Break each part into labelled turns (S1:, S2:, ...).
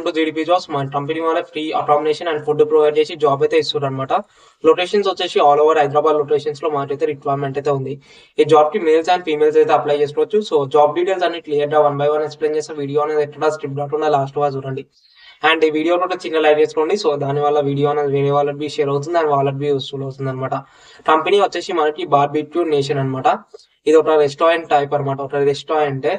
S1: To GDP jobs. మన company వాళ్ళ free accommodation and food provide చేసి జాబ్ అయితే ఇస్తారు అనమాట. లొకేషన్స్ వచ్చేసి ఆల్ ఓవర్ హైదరాబాద్ లొకేషన్స్ లో మాకైతే రిక్వైర్మెంట్ అయితే ఉంది. ఈ జాబ్ కి మేల్స్ అండ్ ఫీమేల్స్ అయితే అప్లై చేసుకోవచ్చు. సో జాబ్ డీటెయిల్స్ అన్ని క్లియర్ గా 1 by 1 ఎక్స్ప్లెయిన్ చేస్తే వీడియో అనేది ఎక్కడ స్కిప్ కాకుండా లాస్ట్ వరకు చూడండి. అండ్ ఈ వీడియో కూడా చిన్న లైక్ చేసుకోండి. సో దాని వల్ల వీడియో అనేది వేరే వాళ్ళకి బి షేర్ అవుతుంది అండ్ వాళ్ళకి బి యూస్ఫుల్ అవుతుంది అనమాట. కంపెనీ వచ్చేసి మనకి బార్బిక్యూ నేషన్ అనమాట. ఇది ఒక రెస్టారెంట్ టైప్ అనమాట. ఒక రెస్టారెంట్.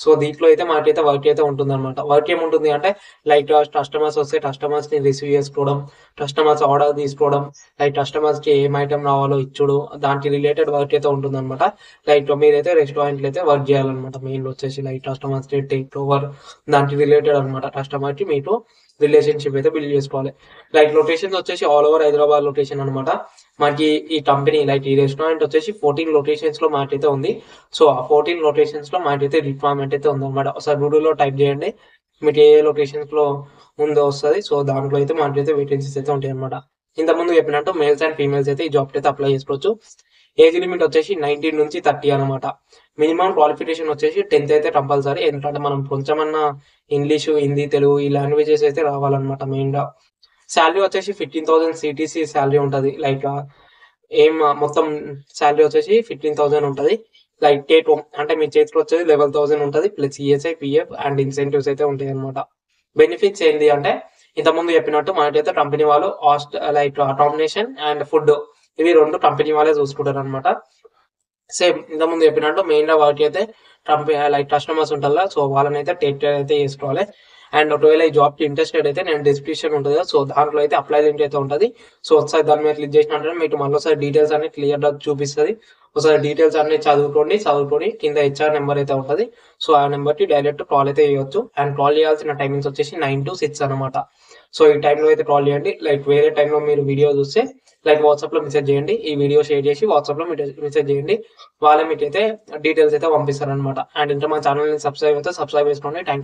S1: సో దీంట్లో అయితే మనకైతే వర్క్ అయితే ఉంటుంది అనమాట. వర్క్ ఏముంటుంది అంటే లైక్ కస్టమర్స్ వస్తే కస్టమర్స్ ని రిసీవ్ చేసుకోవడం, కస్టమర్స్ ఆర్డర్ తీసుకోవడం, లైక్ కస్టమర్స్ కి ఏం ఐటమ్ రావాలో ఇచ్చుడు, దానికి రిలేటెడ్ వర్క్ అయితే ఉంటుంది అనమాట. లైక్ మీరైతే రెస్టారెంట్ లో అయితే వర్క్ చేయాలన్నమాట. మెయిన్ వచ్చేసి లైక్ కస్టమర్స్ కి టేక్ ఓవర్, దానికి రిలేటెడ్ అనమాట. కస్టమర్ కి మీతో రిలేషన్షిప్ అయితే బిల్డ్ చేసుకోవాలి. లైక్ లొకేషన్స్ వచ్చేసి ఆల్ ఓవర్ హైదరాబాద్ లొకేషన్ అనమాట. మనకి ఈ కంపెనీ లైక్ ఈ రెస్టారెంట్ వచ్చేసి 14 లొకేషన్స్ లో మాకైతే ఉంది. సో ఆ 14 లొకేషన్స్ లో మాకైతే రిక్వైర్మెంట్ అయితే ఉంది అనమాట. ఒకసారి గూగుల్ లో టైప్ చేయండి, మీకు ఏ లొకేషన్స్ లో ఉందో వస్తుంది. సో దాంట్లో అయితే మాకైతే వేకెన్సీస్ అయితే ఉంటాయి అనమాట. ఇంతకుముందు చెప్పినట్టు మేల్స్ అండ్ ఫీమేల్స్ అయితే ఈ జాబ్ అయితే అప్లై చేసుకోవచ్చు. ఏజ్ లిమిట్ వచ్చేసి 19 నుంచి 30 అనమాట. మినిమం క్వాలిఫికేషన్ వచ్చేసి 10th అయితే కంపల్సరీ. ఎందుకంటే మనం కొంచెమన్నా ఇంగ్లీషు, హిందీ, తెలుగు ఈ లాంగ్వేజెస్ అయితే రావాలన్నమాట మెయిన్ గా. శాలరీ వచ్చేసి 15,000 సిటీసీ శాలరీ ఉంటది. లైక్ ఏం మొత్తం శాలరీ వచ్చేసి 15,000 ఉంటది. లైక్ టేక్ హోమ్ అంటే మీ చేతికి వచ్చేది 11,000 ఉంటది. Plus ESI, PF and incentives అయితే ఉంటాయి అనమాట. బెనిఫిట్స్ ఏంటి అంటే ఇంతకుముందు చెప్పినట్టు మనకైతే కంపెనీ వాళ్ళు లైక్ అకామిడేషన్ అండ్ ఫుడ్ ఇవి రెండు కంపెనీ వాళ్ళే చూసుకుంటారు అనమాట. సేమ్ ఇంతకుముందు చెప్పినట్టు మెయిన్ గా వాటికి అయితే కంపెనీ లైక్ కస్టమర్స్ ఉంటారా, సో వాళ్ళని అయితే టేక్ కేర్ అయితే చేసుకోవాలి. అండ్ ఒకవేళ ఈ జాబ్ కి ఇంట్రెస్టెడ్ అయితే నేను డిస్క్రిప్షన్ ఉంటుంది కదా, సో దాంట్లో అయితే అప్లై లింక్ అయితే ఉంటుంది. సో ఒకసారి దాని మీద క్లిక్ చేసినట్టు మీకు మళ్ళీ ఒకసారి డీటెయిల్స్ అన్ని క్లియర్ గా చూపిస్తుంది. ఒకసారి డీటెయిల్స్ అన్ని చదువుకొని కింద హెచ్ఆర్ నెంబర్ అయితే ఉంటుంది. సో ఆ నెంబర్ కి డైరెక్ట్ కాల్ అయితే చేయొచ్చు. అండ్ కాల్ చేయాల్సిన టైమింగ్స్ వచ్చేసి 9 to 6 అనమాట. సో ఈ టైంలో అయితే కాల్ చేయండి. లైక్ వేరే టైంలో మీరు వీడియో చూస్తే లైక్ వాట్సాప్ లో మెసేజ్ చేయండి. ఈ వీడియో షేర్ చేసి వాట్సాప్ లో మెసేజ్ చేయండి. వాళ్ళే మీకైతే డీటెయిల్స్ అయితే పంపిస్తారు అనమాట. అండ్ ఇంకా మా ఛానల్ ని సబ్స్క్రైబ్ చేసుకోండి. Thank you.